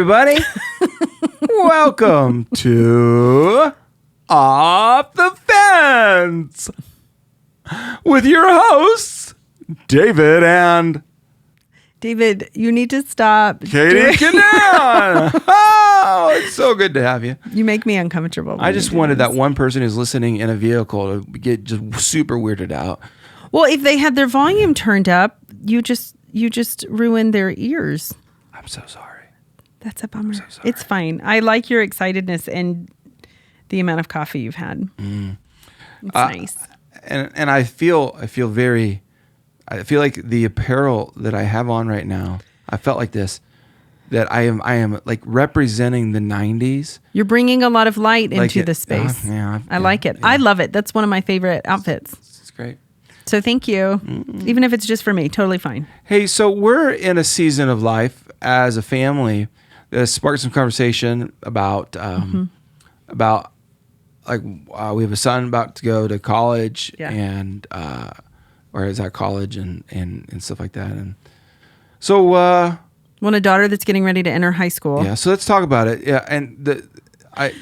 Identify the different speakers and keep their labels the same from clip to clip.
Speaker 1: everybody. Welcome to Off the Fence with your hosts, David and...
Speaker 2: David, you need to stop.
Speaker 1: Katy Canan. Oh, it's so good to have you.
Speaker 2: You make me uncomfortable.
Speaker 1: I just wanted that one person who's listening in a vehicle to get just super weirded out.
Speaker 2: Well, if they had their volume turned up, you just ruined their ears.
Speaker 1: I'm so sorry.
Speaker 2: That's a bummer.
Speaker 1: So sorry.
Speaker 2: It's fine. I like your excitedness and the amount of coffee you've had. It's nice.
Speaker 1: And I feel like the apparel that I have on right now, I felt like this, that I am like representing the 90s.
Speaker 2: You're bringing a lot of light into the space. I like it. Yeah. I love it. That's one of my favorite outfits.
Speaker 1: It's great.
Speaker 2: So thank you. Even if it's just for me, totally fine.
Speaker 1: Hey, so we're in a season of life as a family that sparked some conversation about like we have a son about to go to college and or is at college and stuff like that. And so
Speaker 2: well, a daughter that's getting ready to enter high school.
Speaker 1: Yeah, so let's talk about it. Yeah, and I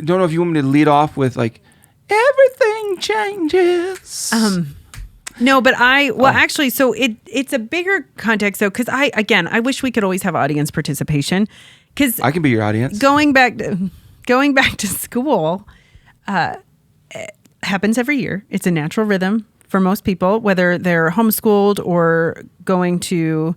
Speaker 1: don't know if you want me to lead off with like everything changes.
Speaker 2: No, but actually, so it's a bigger context though, because I wish we could always have audience participation, because
Speaker 1: I can be your audience.
Speaker 2: Going back to school happens every year. It's a natural rhythm for most people, whether they're homeschooled or going to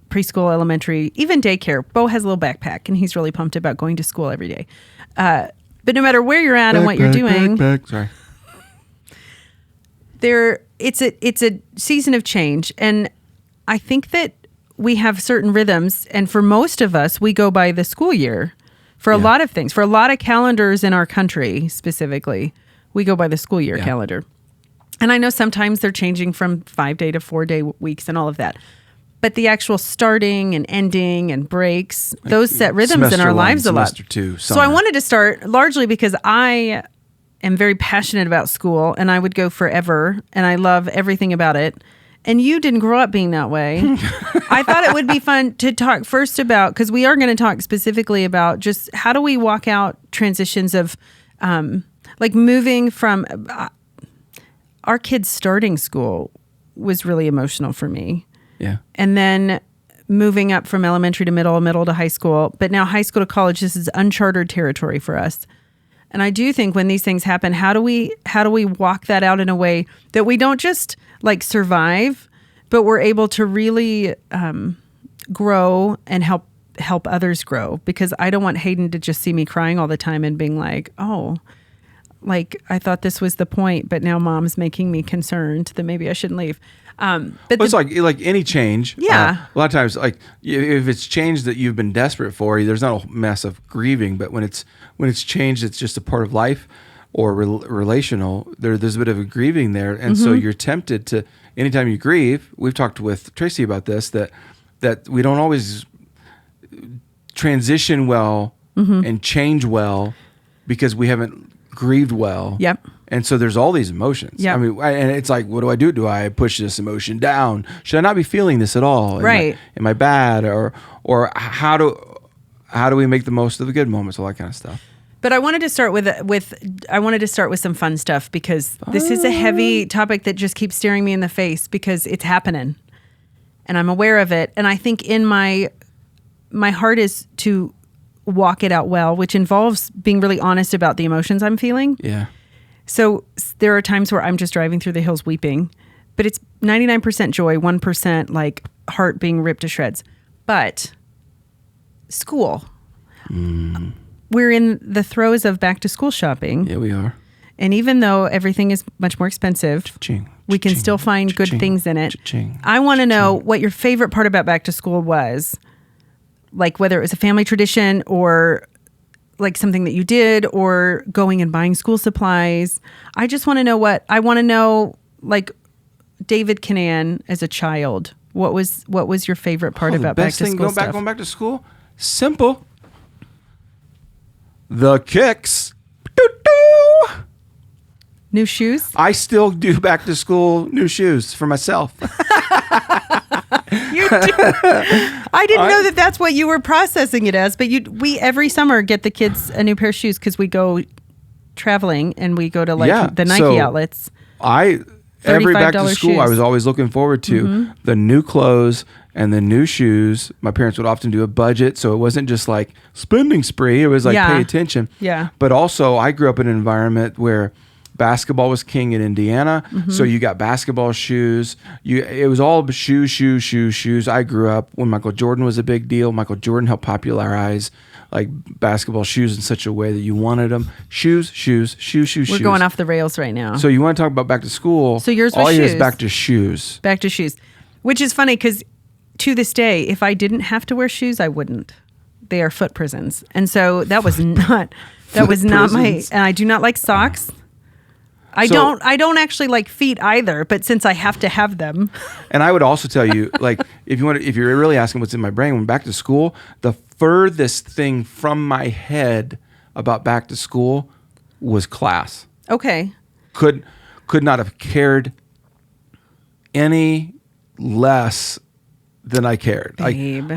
Speaker 2: preschool, elementary, even daycare. Bo has a little backpack, and he's really pumped about going to school every day. But no matter where you're at and what you're doing,
Speaker 1: Sorry.
Speaker 2: It's a season of change, and I think that we have certain rhythms, and for most of us, we go by the school year. For a lot of things, for a lot of calendars in our country specifically, we go by the school year calendar. And I know sometimes they're changing from 5-day to 4-day weeks and all of that. But the actual starting and ending and breaks, those set rhythms in our lives a lot.
Speaker 1: Semester 2,
Speaker 2: so I wanted to start largely because I am very passionate about school, and I would go forever, and I love everything about it. And you didn't grow up being that way. I thought it would be fun to talk first about, because we are going to talk specifically about just how do we walk out transitions of like moving from our kids starting school was really emotional for me.
Speaker 1: Yeah.
Speaker 2: And then moving up from elementary to middle to high school, but now high school to college, this is uncharted territory for us. And I do think when these things happen, how do we walk that out in a way that we don't just like survive, but we're able to really grow and help others grow? Because I don't want Hayden to just see me crying all the time and being like, oh, like I thought this was the point, but now mom's making me concerned that maybe I shouldn't leave. But
Speaker 1: it's like any change.
Speaker 2: Yeah.
Speaker 1: A lot of times, like if it's change that you've been desperate for, there's not a massive grieving. But when it's change, it's just a part of life or relational. There's a bit of a grieving there, and so you're tempted to. Anytime you grieve, we've talked with Tracy about this, that we don't always transition well and change well because we haven't grieved well.
Speaker 2: Yep.
Speaker 1: And so there's all these emotions.
Speaker 2: Yep.
Speaker 1: I mean, and it's like, what do? Do I push this emotion down? Should I not be feeling this at all?
Speaker 2: Right.
Speaker 1: Am I bad? Or how do we make the most of the good moments? All that kind of stuff.
Speaker 2: But I wanted to start with some fun stuff, because this is a heavy topic that just keeps staring me in the face because it's happening, and I'm aware of it. And I think in my heart is to walk it out well, which involves being really honest about the emotions I'm feeling.
Speaker 1: Yeah.
Speaker 2: So there are times where I'm just driving through the hills weeping, but it's 99% joy, 1% like heart being ripped to shreds. But school, we're in the throes of back to school shopping.
Speaker 1: Yeah, we are.
Speaker 2: And even though everything is much more expensive, we can still find good things in it. I want to know what your favorite part about back to school was, like whether it was a family tradition or like something that you did, or going and buying school supplies. I just want to know like David Canan as a child. What was your favorite part about back to school stuff?
Speaker 1: Going back to school? Simple. The kicks. Doo-doo.
Speaker 2: New shoes?
Speaker 1: I still do back to school new shoes for myself.
Speaker 2: You do. I didn't know that that's what you were processing it as, but we every summer get the kids a new pair of shoes because we go traveling and we go to the Nike outlets.
Speaker 1: Every back to school,
Speaker 2: shoes.
Speaker 1: I was always looking forward to the new clothes and the new shoes. My parents would often do a budget, so it wasn't just like spending spree. It was like pay attention.
Speaker 2: Yeah.
Speaker 1: But also, I grew up in an environment where basketball was king in Indiana, so you got basketball shoes. It was all shoes. I grew up when Michael Jordan was a big deal. Michael Jordan helped popularize like basketball shoes in such a way that you wanted them. Shoes.
Speaker 2: We're going off the rails right now.
Speaker 1: So you want to talk about back to school?
Speaker 2: So yours was
Speaker 1: all
Speaker 2: shoes.
Speaker 1: I hear is back to shoes.
Speaker 2: Back to shoes, which is funny because to this day, if I didn't have to wear shoes, I wouldn't. They are foot prisons, and so that was not my. And I do not like socks. I don't actually like feet either, but since I have to have them.
Speaker 1: And I would also tell you, like, if you're really asking what's in my brain, when back to school, the furthest thing from my head about back to school was class.
Speaker 2: Okay.
Speaker 1: Could not have cared any less than I cared.
Speaker 2: Babe.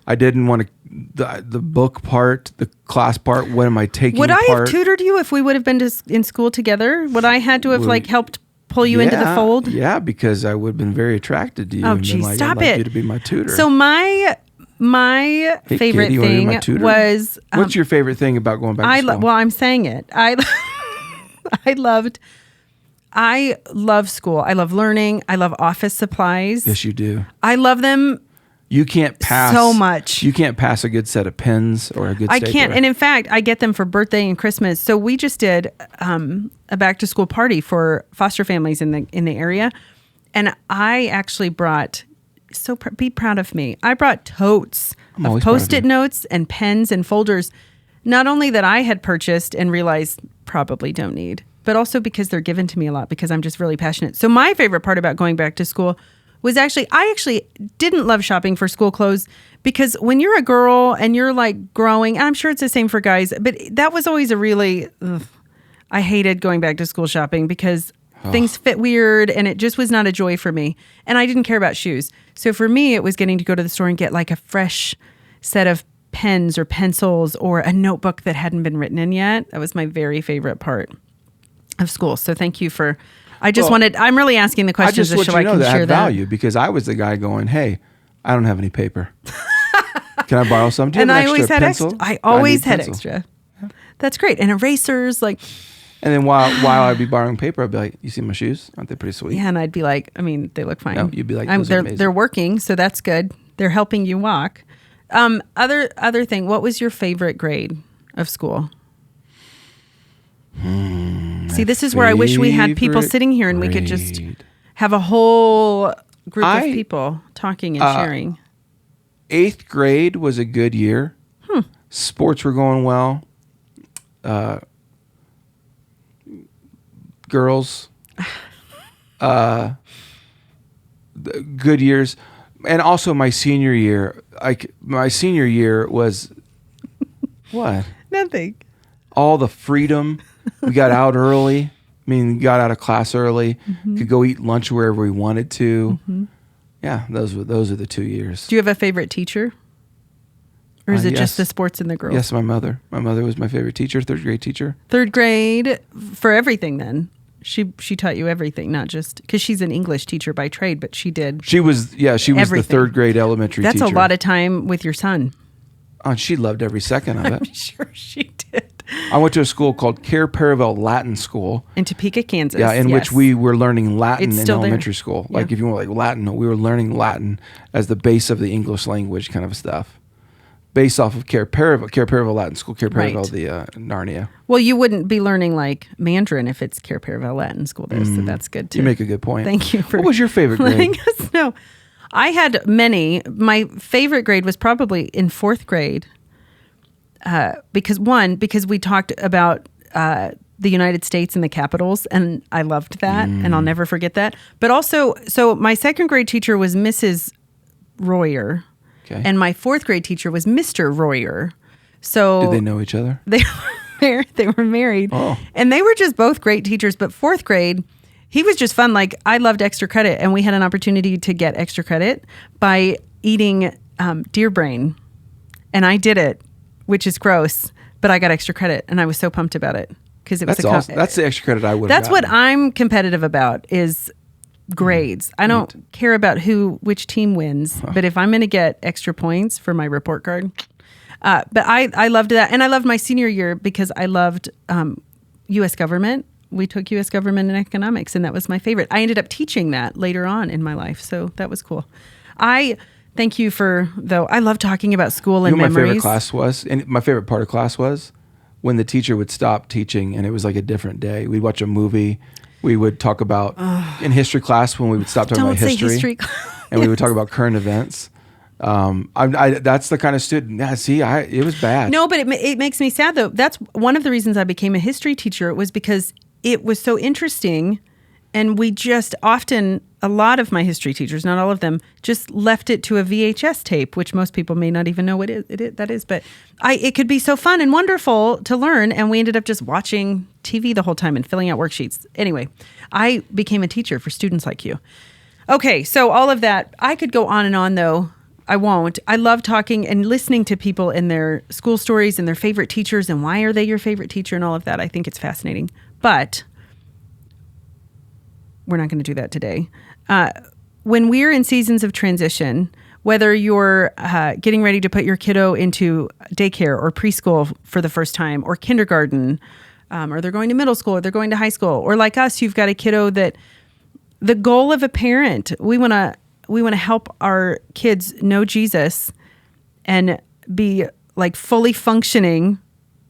Speaker 1: I didn't want to the book part, the class part. What am I taking?
Speaker 2: Would I have tutored you if we would have been in school together? Would I had to have helped pull you into the fold?
Speaker 1: Yeah, because I would have been very attracted to you.
Speaker 2: Oh, geez, stop
Speaker 1: I'd like
Speaker 2: it!
Speaker 1: you to be my tutor.
Speaker 2: So my favorite
Speaker 1: Katy,
Speaker 2: thing was
Speaker 1: what's your favorite thing about going back to school?
Speaker 2: Well, I'm saying it. I love school. I love learning. I love office supplies.
Speaker 1: Yes, you do.
Speaker 2: I love them.
Speaker 1: You can't pass
Speaker 2: so much.
Speaker 1: You can't pass a good set of pens or a good stapler.
Speaker 2: I can't. And in fact, I get them for birthday and Christmas. So we just did a back to school party for foster families in the area. And I actually brought, be proud of me. I brought totes of Post-it notes and pens and folders. Not only that I had purchased and realized probably don't need, but also because they're given to me a lot because I'm just really passionate. So my favorite part about going back to school was I actually didn't love shopping for school clothes because when you're a girl and you're like growing, and I'm sure it's the same for guys, but that was always I hated going back to school shopping because things fit weird and it just was not a joy for me. And I didn't care about shoes. So for me, it was getting to go to the store and get like a fresh set of pens or pencils or a notebook that hadn't been written in yet. That was my very favorite part of school. So thank you for... I'm really asking the questions so I can share that.
Speaker 1: Value because I was the guy going, hey, I don't have any paper. Can I borrow some? Do you have an extra pencil?
Speaker 2: I always had extra. Yeah. That's great. And erasers, like.
Speaker 1: And then while I'd be borrowing paper, I'd be like, you see my shoes? Aren't they pretty sweet?
Speaker 2: Yeah, and I'd be like, I mean, they look fine.
Speaker 1: No, you'd be like, those are amazing.
Speaker 2: They're working, so that's good. They're helping you walk. Other thing, what was your favorite grade of school? See, this is where I wish we had people sitting here and we could just have a whole group of people talking and sharing.
Speaker 1: 8th grade was a good year. Sports were going well. Girls. Good years. And also my senior year. My senior year was... What?
Speaker 2: Nothing.
Speaker 1: All the freedom. We got out early. I mean, got out of class early. Could go eat lunch wherever we wanted to. Yeah, those are the 2 years.
Speaker 2: Do you have a favorite teacher? Or is it just the sports and the girls?
Speaker 1: Yes, my mother. My mother was my favorite teacher, 3rd grade teacher.
Speaker 2: 3rd grade for everything then. She taught you everything, not just because she's an English teacher by trade, but she did.
Speaker 1: She was everything. The 3rd grade elementary teacher.
Speaker 2: That's a lot of time with your son.
Speaker 1: Oh, she loved every second of it.
Speaker 2: I'm sure she did.
Speaker 1: I went to a school called Care Paravel Latin School
Speaker 2: in Topeka, Kansas.
Speaker 1: Yeah, in which we were learning Latin in elementary
Speaker 2: there.
Speaker 1: School. Like if you want like Latin, we were learning Latin as the base of the English language kind of stuff. Based off of Care Paravel Latin School, Care Paravel, the Narnia.
Speaker 2: Well, you wouldn't be learning like Mandarin if it's Care Paravel Latin School there, so that's good too.
Speaker 1: You make a good point.
Speaker 2: Thank you for
Speaker 1: What was your favorite grade?
Speaker 2: letting us know. I had many. My favorite grade was probably in 4th grade. Because we talked about the United States and the capitals, and I loved that, and I'll never forget that. But also, so my 2nd grade teacher was Mrs. Royer, and my 4th grade teacher was Mr. Royer. So
Speaker 1: did they know each other?
Speaker 2: They were married, and they were just both great teachers. But 4th grade, he was just fun. Like, I loved extra credit, and we had an opportunity to get extra credit by eating deer brain. And I did it, which is gross, but I got extra credit, and I was so pumped about it because it was
Speaker 1: awesome. That's the extra credit I would have
Speaker 2: That's what I'm competitive about is grades. I don't care about which team wins, but if I'm going to get extra points for my report card. But I loved that. And I loved my senior year because I loved U.S. government. We took U.S. government and economics, and that was my favorite. I ended up teaching that later on in my life, so that was cool. Thank you I love talking about school and memories.
Speaker 1: My favorite class was, and my favorite part of class was when the teacher would stop teaching and it was like a different day. We'd watch a movie. We would talk about, in history class, when we would stop talking about history. And we would talk about current events. That's the kind of student. Yeah, see, it was bad.
Speaker 2: No, but it makes me sad though. That's one of the reasons I became a history teacher, was because it was so interesting. And we just often, a lot of my history teachers, not all of them, just left it to a VHS tape, which most people may not even know what that is. But it could be so fun and wonderful to learn. And we ended up just watching TV the whole time and filling out worksheets. Anyway, I became a teacher for students like you. Okay, so all of that, I could go on and on though. I won't. I love talking and listening to people in their school stories and their favorite teachers and why are they your favorite teacher and all of that. I think it's fascinating. But we're not going to do that today. When we're in seasons of transition, whether you're getting ready to put your kiddo into daycare or preschool for the first time, or kindergarten, or they're going to middle school, or they're going to high school, or like us, you've got a kiddo that the goal of a parent, we want to help our kids know Jesus and be like fully functioning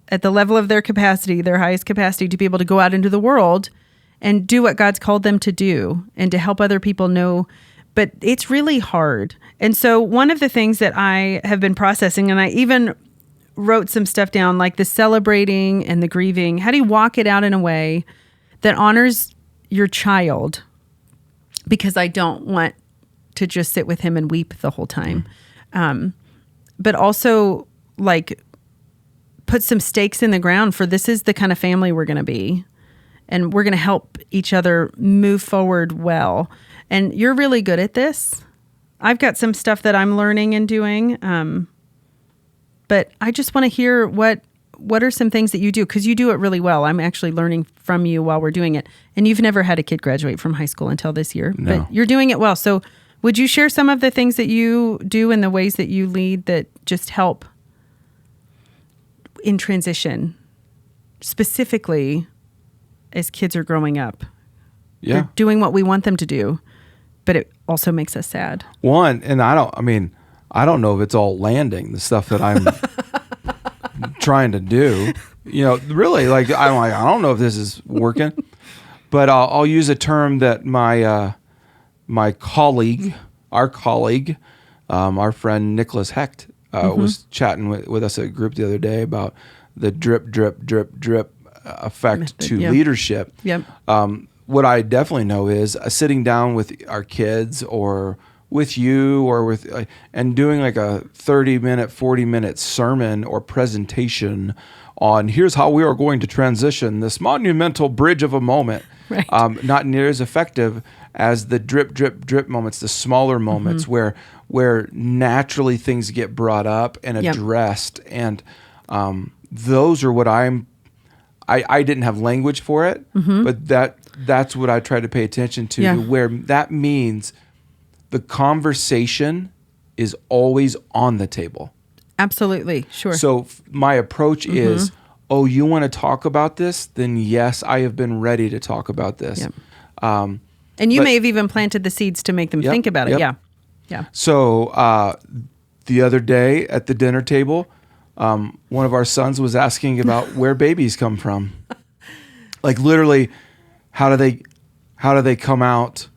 Speaker 2: at the level of their capacity, their highest capacity, to be able to go out into the world and do what God's called them to do and to help other people know. But it's really hard. And so one of the things that I have been processing, and I even wrote some stuff down, like the celebrating and the grieving. How do you walk it out in a way that honors your child? Because I don't want to just sit with him and weep the whole time. But also like put some stakes in the ground for this is the kind of family we're going to be. And we're going to help each other move forward well. And you're really good at this. I've got some stuff that I'm learning and doing. But I just want to hear what are some things that you do? Because you do it really well. I'm actually learning from you while we're doing it. And you've never had a kid graduate from high school until this year.
Speaker 1: No.
Speaker 2: But you're doing it well. So would you share some of the things that you do and the ways that you lead that just help in transition, specifically as kids are growing up?
Speaker 1: Yeah.
Speaker 2: They're doing what we want them to do, but it also makes us sad.
Speaker 1: One, and I don't know if it's all landing, the stuff that I'm trying to do. Really, like, I don't know if this is working, but I'll use a term that my colleague, our friend Nicholas Hecht, was chatting with us at a group the other day about the drip, drip, drip, drip effect to leadership.
Speaker 2: Yep.
Speaker 1: What I definitely know is sitting down with our kids or with you or with and doing like a 30-minute, 40-minute sermon or presentation on here's how we are going to transition this monumental bridge of a moment.
Speaker 2: Right.
Speaker 1: Not near as effective as the drip, drip, drip moments, the smaller moments where naturally things get brought up and addressed. And those are what I didn't have language for it, but that's what I try to pay attention to, where that means the conversation is always on the table.
Speaker 2: Absolutely. Sure.
Speaker 1: So my approach is, oh, you want to talk about this? Then yes, I have been ready to talk about this.
Speaker 2: Yep. And you may have even planted the seeds to make them think about it. Yeah. Yeah.
Speaker 1: So the other day at the dinner table, one of our sons was asking about where babies come from. Like literally, how do they come out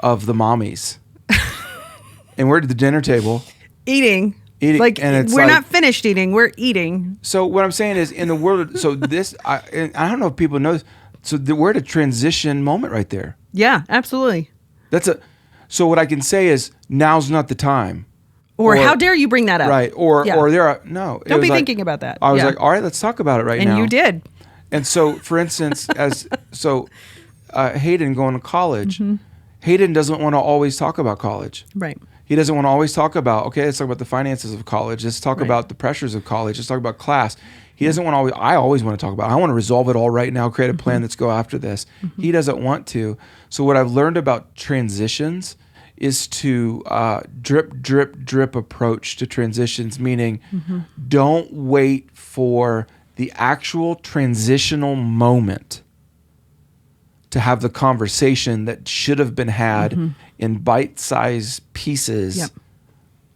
Speaker 1: of the mommies? And we're at the dinner table. Eating.
Speaker 2: Like,
Speaker 1: and it's
Speaker 2: we're not finished eating. We're eating.
Speaker 1: So what I'm saying is in the world, so this, I don't know if people know this. So we're at a transition moment right there.
Speaker 2: Yeah, absolutely.
Speaker 1: So what I can say is now's not the time.
Speaker 2: Or how dare you bring that up?
Speaker 1: Right. Or there are, no.
Speaker 2: Don't be thinking about that.
Speaker 1: I was like, all right, let's talk about it right now.
Speaker 2: And you did.
Speaker 1: And so, for instance, Hayden going to college, Hayden doesn't want to always talk about college.
Speaker 2: Right.
Speaker 1: He doesn't want to always talk about, okay, let's talk about the finances of college. Let's talk about the pressures of college. Let's talk about class. He doesn't want to always, I always want to talk about, I want to resolve it all right now, create a plan, let's go after this. He doesn't want to. So what I've learned about transitions is to drip, drip, drip approach to transitions, meaning don't wait for the actual transitional moment to have the conversation that should have been had in bite-sized pieces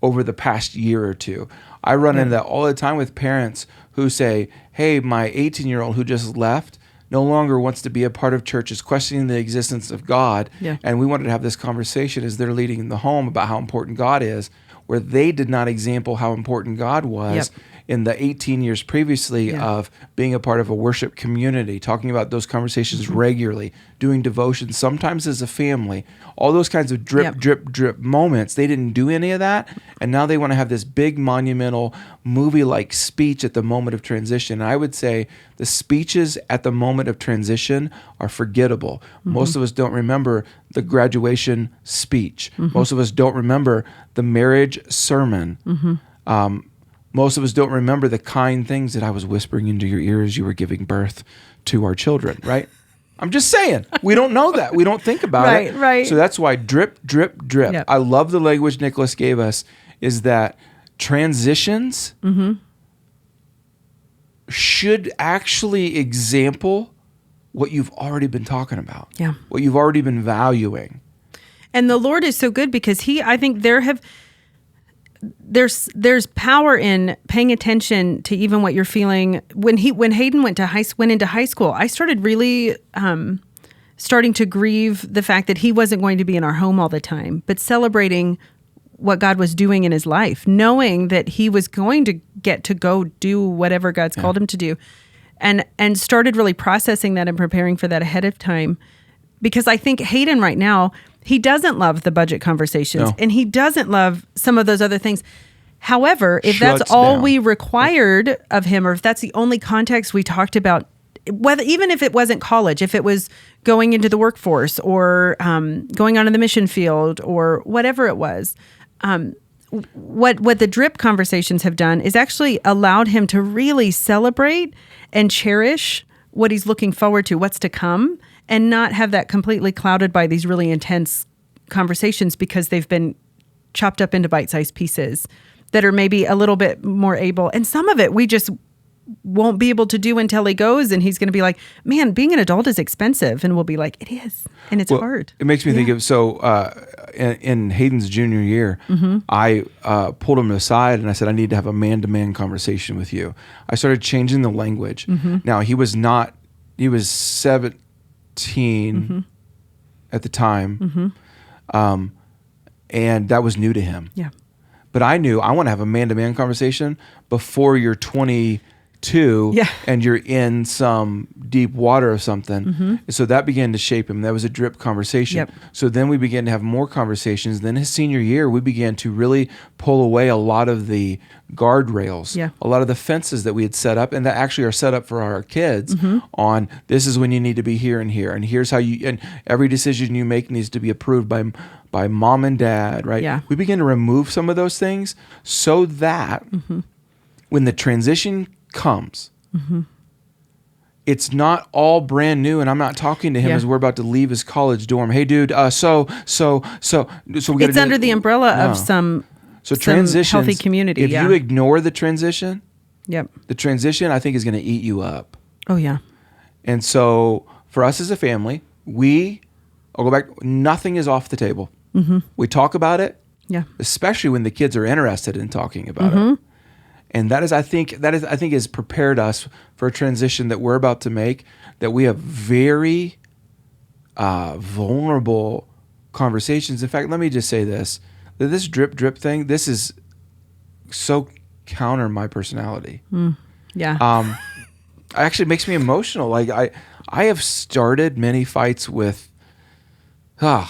Speaker 1: over the past year or two. I run into that all the time with parents who say, hey, my 18-year-old who just left no longer wants to be a part of church, is questioning the existence of God. And we wanted to have this conversation as they're leading the home about how important God is, where they did not example how important God was in the 18 years previously of being a part of a worship community, talking about those conversations regularly, doing devotions, sometimes as a family, all those kinds of drip, drip, drip moments. They didn't do any of that. And now they want to have this big monumental movie-like speech at the moment of transition. And I would say the speeches at the moment of transition are forgettable. Most of us don't remember the graduation speech. Most of us don't remember the marriage sermon. Most of us don't remember the kind things that I was whispering into your ear as you were giving birth to our children, right? I'm just saying. We don't know that. We don't think about it.
Speaker 2: Right.
Speaker 1: So that's why drip, drip, drip. I love the language Nicholas gave us, is that transitions should actually example what you've already been talking about, what you've already been valuing.
Speaker 2: And the Lord is so good because I think there's power in paying attention to even what you're feeling. When Hayden went into high school, I started really starting to grieve the fact that he wasn't going to be in our home all the time, but celebrating what God was doing in his life, knowing that he was going to get to go do whatever God's called him to do, and started really processing that and preparing for that ahead of time. Because I think Hayden right now, he doesn't love the budget conversations and he doesn't love some of those other things. However, if that's all we required of him, or if that's the only context we talked about, even if it wasn't college, if it was going into the workforce or going on in the mission field or whatever it was, what the drip conversations have done is actually allowed him to really celebrate and cherish what he's looking forward to, what's to come, and not have that completely clouded by these really intense conversations because they've been chopped up into bite-sized pieces that are maybe a little bit more able. And some of it we just won't be able to do until he goes, and he's going to be like, man, being an adult is expensive. And we'll be like, it is. And it's hard.
Speaker 1: It makes me think of, in Hayden's junior year, I pulled him aside and I said, I need to have a man-to-man conversation with you. I started changing the language. Now, he was 17 at the time. And that was new to him. But I knew I want to have a man-to-man conversation before you're 22 and you're in some deep water or something. So that began to shape him. That was a drip conversation. So then we began to have more conversations. Then his senior year, we began to really pull away a lot of the guardrails, a lot of the fences that we had set up and that actually are set up for our kids on this is when you need to be here and here. And here's how and every decision you make needs to be approved by mom and dad, right? We begin to remove some of those things so that when the transition comes, it's not all brand new, and I'm not talking to him as we're about to leave his college dorm. Hey, dude, so we got
Speaker 2: it's under the umbrella of some healthy community.
Speaker 1: If you ignore the transition,
Speaker 2: the
Speaker 1: transition I think is going to eat you up.
Speaker 2: Oh yeah.
Speaker 1: And so for us as a family, I'll go back. Nothing is off the table. We talk about it, especially when the kids are interested in talking about it. And that is, I think, has prepared us for a transition that we're about to make. That we have very vulnerable conversations. In fact, let me just say this: that this drip drip thing, this is so counter my personality. Actually makes me emotional. Like I have started many fights with. I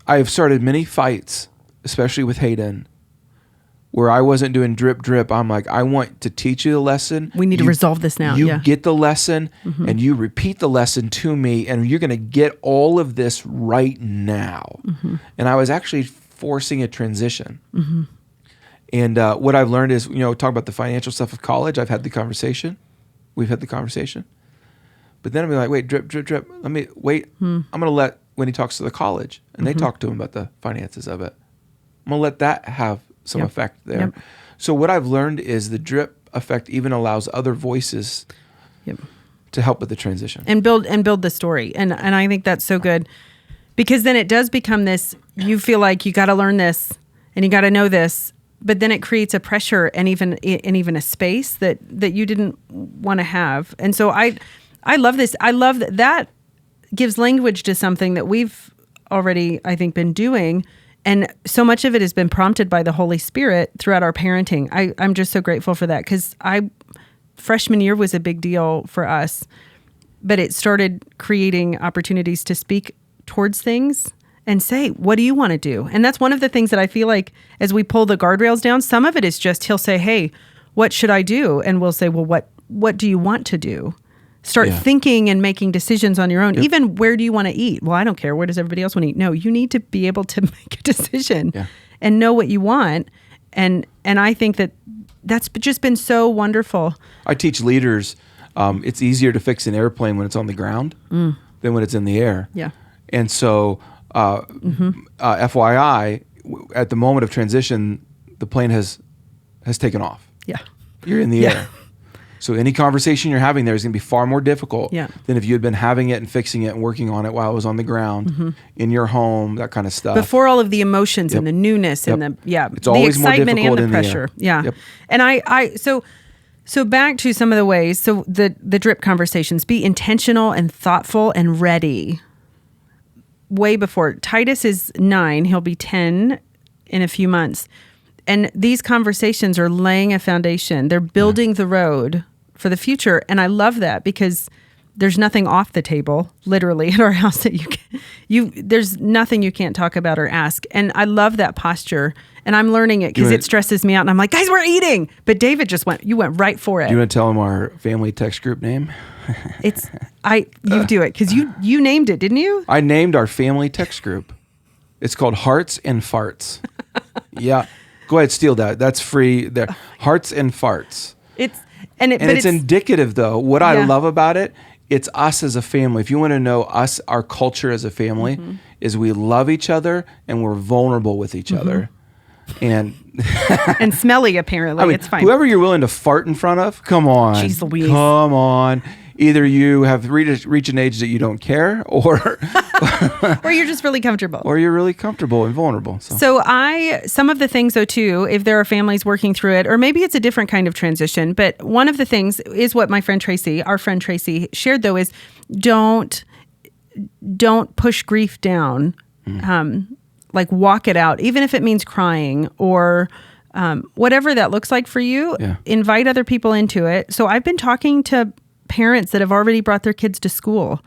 Speaker 1: have started many fights, especially with Hayden, where I wasn't doing drip, drip. I'm like, I want to teach you the lesson.
Speaker 2: We need to resolve this now.
Speaker 1: You get the lesson and you repeat the lesson to me, and you're going to get all of this right now. And I was actually forcing a transition. And what I've learned is, talk about the financial stuff of college. I've had the conversation. We've had the conversation. But then I'm like, wait, drip, drip, drip. Let me wait. I'm going to let, when he talks to the college and they talk to him about the finances of it, I'm going to let that have some effect there. So what I've learned is the drip effect even allows other voices to help with the transition
Speaker 2: and build the story. And I think that's so good, because then it does become this, you feel like you got to learn this and you got to know this, but then it creates a pressure and even a space that you didn't want to have. And so I love this. I love that gives language to something that we've already, I think, been doing. And so much of it has been prompted by the Holy Spirit throughout our parenting. I'm just so grateful for that, because freshman year was a big deal for us, but it started creating opportunities to speak towards things and say, what do you want to do? And that's one of the things that I feel like as we pull the guardrails down, some of it is just, he'll say, hey, what should I do? And we'll say, well, what do you want to do? Start thinking and making decisions on your own. Even where do you want to eat? Well, I don't care. Where does everybody else want to eat? No, you need to be able to make a decision and know what you want. And I think that's just been so wonderful.
Speaker 1: I teach leaders, it's easier to fix an airplane when it's on the ground than when it's in the air.
Speaker 2: Yeah.
Speaker 1: And so, FYI, at the moment of transition, the plane has taken off.
Speaker 2: Yeah.
Speaker 1: You're in the air. So any conversation you're having there is going to be far more difficult than if you had been having it and fixing it and working on it while it was on the ground in your home, that kind of stuff.
Speaker 2: Before all of the emotions and the newness and the
Speaker 1: it's always
Speaker 2: the excitement
Speaker 1: more
Speaker 2: and the pressure. And so back to some of the ways. So the drip conversations, be intentional and thoughtful and ready. Way before. Titus is 9, he'll be 10 in a few months. And these conversations are laying a foundation. They're building the road for the future. And I love that, because there's nothing off the table, literally, at our house that there's nothing you can't talk about or ask. And I love that posture. And I'm learning it because it stresses me out. And I'm like, guys, we're eating. But David you went right for it.
Speaker 1: Do you want to tell him our family text group name?
Speaker 2: You do it, because you named it, didn't you?
Speaker 1: I named our family text group. It's called Hearts and Farts. Yeah. Go ahead, steal that. That's free there. Hearts and Farts. It's indicative, though. What I love about it, it's us as a family. If you want to know us, our culture as a family, is we love each other and we're vulnerable with each other. And
Speaker 2: and smelly, apparently. I mean, it's fine.
Speaker 1: Whoever you're willing to fart in front of, come on.
Speaker 2: Jeez Louise.
Speaker 1: Come on. Either you have reached an age that you don't care, or
Speaker 2: or you're just really comfortable.
Speaker 1: Or you're really comfortable and vulnerable.
Speaker 2: So some of the things, though, too, if there are families working through it, or maybe it's a different kind of transition, but one of the things is what our friend Tracy shared, though, is don't push grief down. Like walk it out, even if it means crying or whatever that looks like for you. Invite other people into it. So I've been talking to parents that have already brought their kids to school.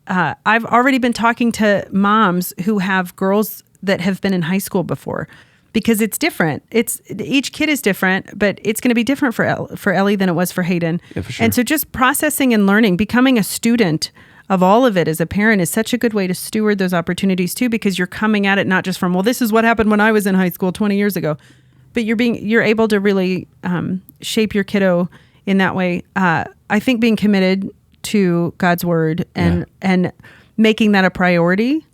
Speaker 2: I've already been talking to moms who have girls that have been in high school before, because it's different. Each kid is different, but it's going to be different for Ellie than it was for Hayden.
Speaker 1: Yeah, for sure.
Speaker 2: And so just processing and learning, becoming a student of all of it as a parent is such a good way to steward those opportunities too, because you're coming at it not just from, well, this is what happened when I was in high school 20 years ago, but you're able to really shape your kiddo in that way. I think being committed to God's word and making that a priority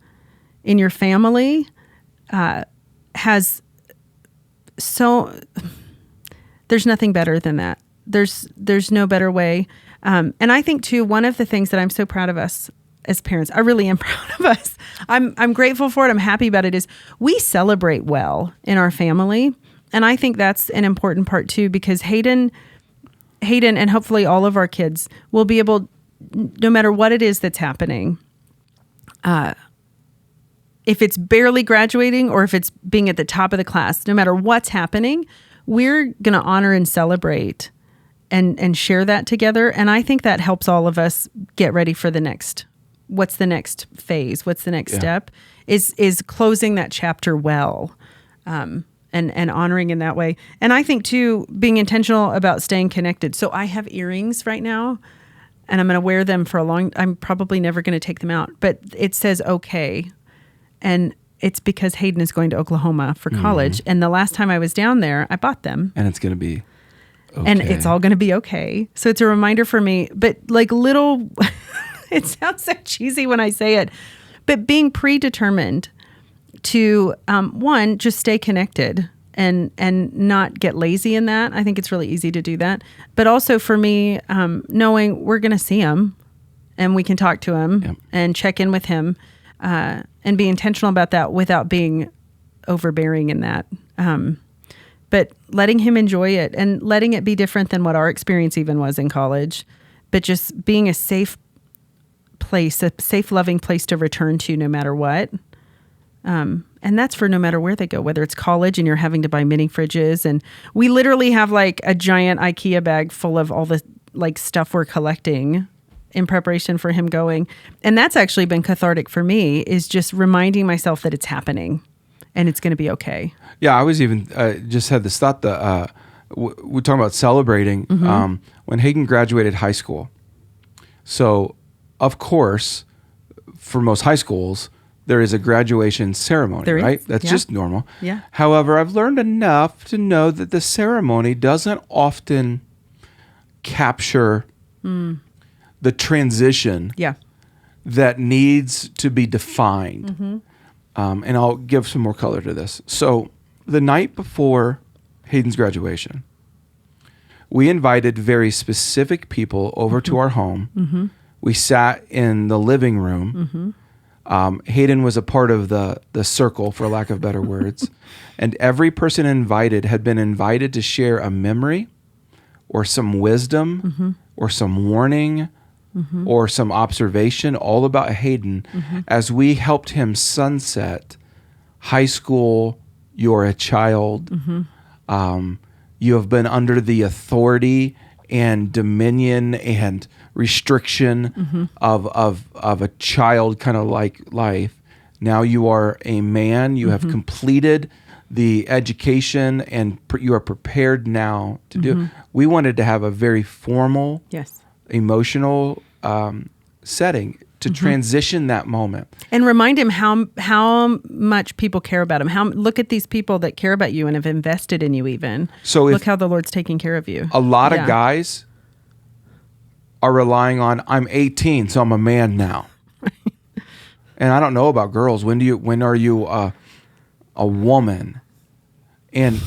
Speaker 2: in your family there's nothing better than that. There's no better way. And I think too, one of the things that I'm so proud of us as parents, I really am proud of us. I'm grateful for it. I'm happy about it, is we celebrate well in our family. And I think that's an important part too, because Hayden and hopefully all of our kids will be able, no matter what it is that's happening, if it's barely graduating or if it's being at the top of the class, no matter what's happening, we're going to honor and celebrate and share that together. And I think that helps all of us get ready for what's the next phase? What's the next step? Is closing that chapter well. And and honoring in that way. And I think too, being intentional about staying connected. So I have earrings right now, and I'm going to wear them for I'm probably never going to take them out, but it says okay. And it's because Hayden is going to Oklahoma for college. And the last time I was down there, I bought them.
Speaker 1: And it's going to be okay.
Speaker 2: And it's all going to be okay. So it's a reminder for me, but like little, it sounds so cheesy when I say it, but being predetermined to, one, just stay connected and not get lazy in that. I think it's really easy to do that. But also for me, knowing we're going to see him and we can talk to him and check in with him, and be intentional about that without being overbearing in that. But letting him enjoy it and letting it be different than what our experience even was in college, but just being a safe place, a safe, loving place to return to no matter what. And that's for no matter where they go, whether it's college and you're having to buy mini fridges. And we literally have like a giant IKEA bag full of all the like stuff we're collecting in preparation for him going. And that's actually been cathartic for me, is just reminding myself that it's happening and it's going to be okay.
Speaker 1: Yeah, I was even just had this thought that we're talking about celebrating when Hayden graduated high school. So, of course, for most high schools, there is a graduation ceremony, right? That's just normal.
Speaker 2: Yeah.
Speaker 1: However, I've learned enough to know that the ceremony doesn't often capture the transition that needs to be defined. And I'll give some more color to this. So the night before Hayden's graduation, we invited very specific people over to our home. We sat in the living room. Hayden was a part of the circle, for lack of better words. And every person invited had been invited to share a memory or some wisdom or some warning or some observation all about Hayden as we helped him sunset high school. You're a child. You have been under the authority and dominion and restriction of a child kind of like life. Now you are a man. You have completed the education and you are prepared now to do. We wanted to have a very formal, emotional setting to transition that moment
Speaker 2: and remind him how much people care about him. Look at these people that care about you and have invested in you. Even so, look how the Lord's taking care of you.
Speaker 1: A lot of guys are relying on, I'm 18, so I'm a man now. And I don't know about girls. When are you a woman? And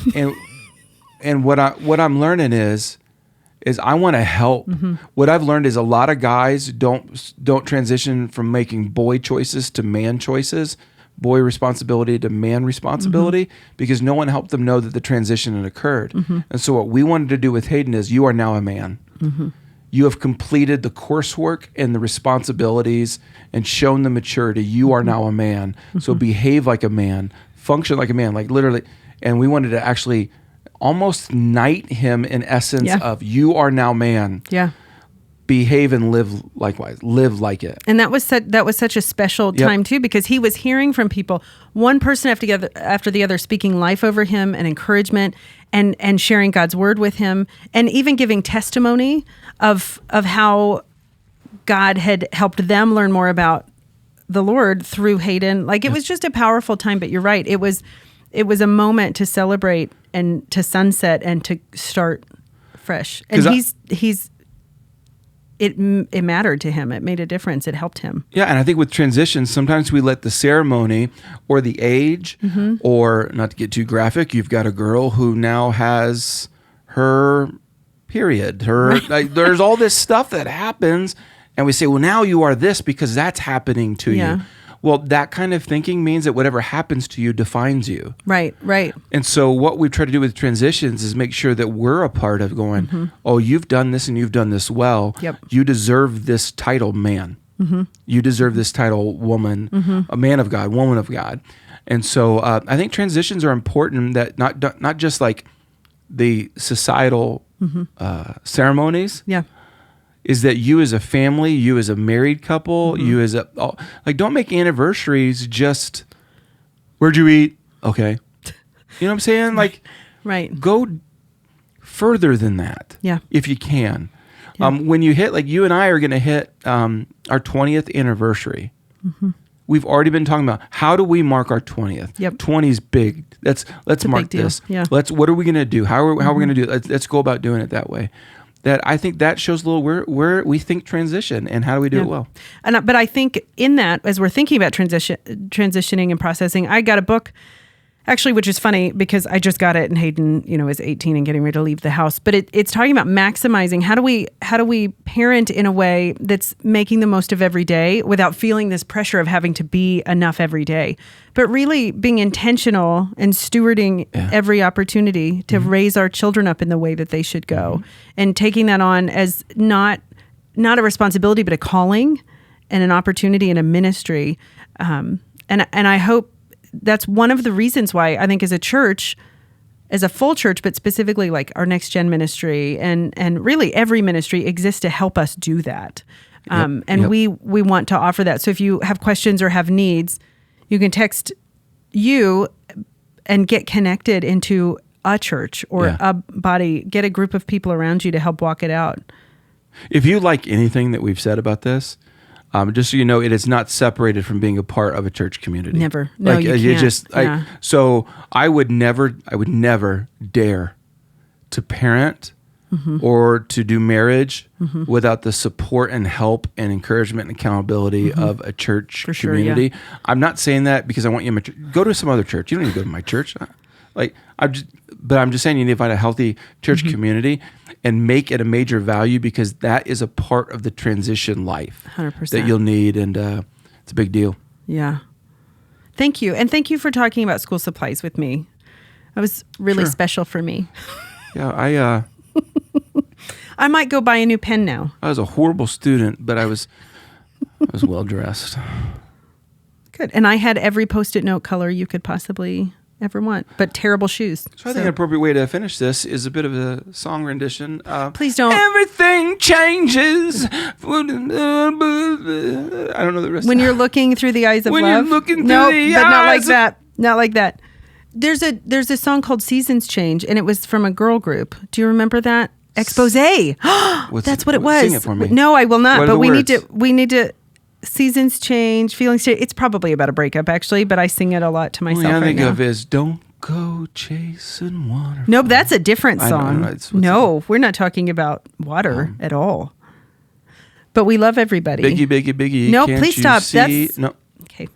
Speaker 1: what I'm learning is I want to help. What I've learned is a lot of guys don't transition from making boy choices to man choices, boy responsibility to man responsibility, because no one helped them know that the transition had occurred. And so what we wanted to do with Hayden is, you are now a man. You have completed the coursework and the responsibilities and shown the maturity. You are now a man. So behave like a man, function like a man, like literally. And we wanted to actually almost knight him in essence of, you are now man. Behave and live likewise. Live like it.
Speaker 2: And that was such a special time too, because he was hearing from people, one person after the other, speaking life over him and encouragement and sharing God's word with him, and even giving testimony of how God had helped them learn more about the Lord through Hayden. Like it was just a powerful time. But you're right. It was a moment to celebrate and to sunset and to start fresh. And it mattered to him. It made a difference. It helped him.
Speaker 1: Yeah, and I think with transitions, sometimes we let the ceremony or the age, or not to get too graphic, you've got a girl who now has her period. Like, there's all this stuff that happens, and we say, well, now you are this because that's happening to you. Well, that kind of thinking means that whatever happens to you defines you.
Speaker 2: Right.
Speaker 1: And so what we've tried to do with transitions is make sure that we're a part of going, oh, you've done this and you've done this well. You deserve this title, man. You deserve this title, woman, a man of God, woman of God. And so I think transitions are important, that not just like the societal ceremonies. Is that you as a family, you as a married couple, you as don't make anniversaries just, where'd you eat? Okay. You know what I'm saying? Like,
Speaker 2: Right.
Speaker 1: go further than that.
Speaker 2: Yeah.
Speaker 1: If you can.
Speaker 2: Yeah.
Speaker 1: When you hit, like you and I are going to hit our 20th anniversary.
Speaker 2: Mm-hmm.
Speaker 1: We've already been talking about how do we mark our 20th?
Speaker 2: Yep.
Speaker 1: 20 is big. Let's
Speaker 2: a
Speaker 1: mark
Speaker 2: big deal.
Speaker 1: this.
Speaker 2: Yeah.
Speaker 1: What are we going to do? How are we going to do it? Let's go about doing it that way. That I think that shows a little where we think transition and how do we do it well.
Speaker 2: But I think in that, as we're thinking about transitioning and processing, I got a book, actually, which is funny because I just got it and Hayden, is 18 and getting ready to leave the house. But it's talking about maximizing how do we parent in a way that's making the most of every day without feeling this pressure of having to be enough every day, but really being intentional and stewarding every opportunity to raise our children up in the way that they should go, and taking that on as not a responsibility but a calling and an opportunity and a ministry. And I hope that's one of the reasons why I think as a church, as a full church, but specifically like our Next Gen ministry and really every ministry exists to help us do that. We want to offer that. So if you have questions or have needs, you can text you and get connected into a church or a body, get a group of people around you to help walk it out.
Speaker 1: If you like anything that we've said about this, just so you know, it is not separated from being a part of a church community.
Speaker 2: Never. No, you can't.
Speaker 1: So I would never dare to parent or to do marriage without the support and help and encouragement and accountability of a church community. Sure, yeah. I'm not saying that because I want you in my church. Go to some other church. You don't need to go to my church. I'm just saying you need to find a healthy church community and make it a major value because that is a part of the transition life
Speaker 2: 100%.
Speaker 1: That you'll need, and it's a big deal.
Speaker 2: Yeah. Thank you. And thank you for talking about school supplies with me. That was really special for me.
Speaker 1: Yeah,
Speaker 2: I might go buy a new pen now.
Speaker 1: I was a horrible student, but I was well dressed.
Speaker 2: Good. And I had every Post-it note color you could possibly ever want, but terrible shoes.
Speaker 1: So I think an appropriate way to finish this is a bit of a song rendition.
Speaker 2: Please don't.
Speaker 1: Everything changes. I don't know the rest.
Speaker 2: When you're looking through the eyes of love.
Speaker 1: When you're looking through the
Speaker 2: but
Speaker 1: eyes.
Speaker 2: not like that. Not like that. There's a song called Seasons Change, and it was from a girl group. Do you remember that? Expose. That's what it was.
Speaker 1: Sing it for me.
Speaker 2: No, I will not. But we
Speaker 1: words?
Speaker 2: need to. Seasons change, feelings change. It's probably about a breakup, actually, but I sing it a lot to myself.
Speaker 1: All I
Speaker 2: right
Speaker 1: think
Speaker 2: now.
Speaker 1: of is "Don't Go Chasing Water."
Speaker 2: Nope, that's a different song.
Speaker 1: No,
Speaker 2: we're not talking about water at all. But we love everybody.
Speaker 1: Biggie.
Speaker 2: No, please stop.
Speaker 1: No.
Speaker 2: Okay.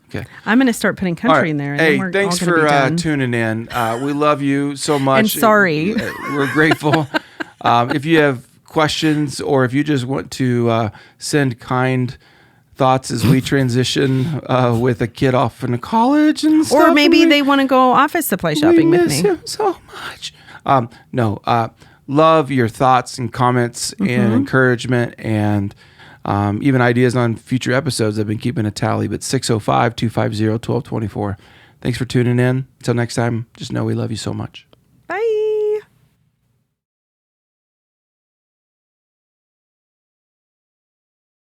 Speaker 2: I'm going to start putting country in there. And
Speaker 1: hey,
Speaker 2: then we're
Speaker 1: thanks
Speaker 2: all gonna
Speaker 1: for
Speaker 2: be done.
Speaker 1: tuning in. We love you so much.
Speaker 2: And sorry.
Speaker 1: We're grateful. If you have questions or if you just want to send kind thoughts as we transition with a kid off into college and stuff.
Speaker 2: Or maybe they want to go office supply shopping with me.
Speaker 1: Him so much. Love your thoughts and comments and encouragement and even ideas on future episodes. I've been keeping a tally, but 605-250-1224. Thanks for tuning in. Until next time, just know we love you so much.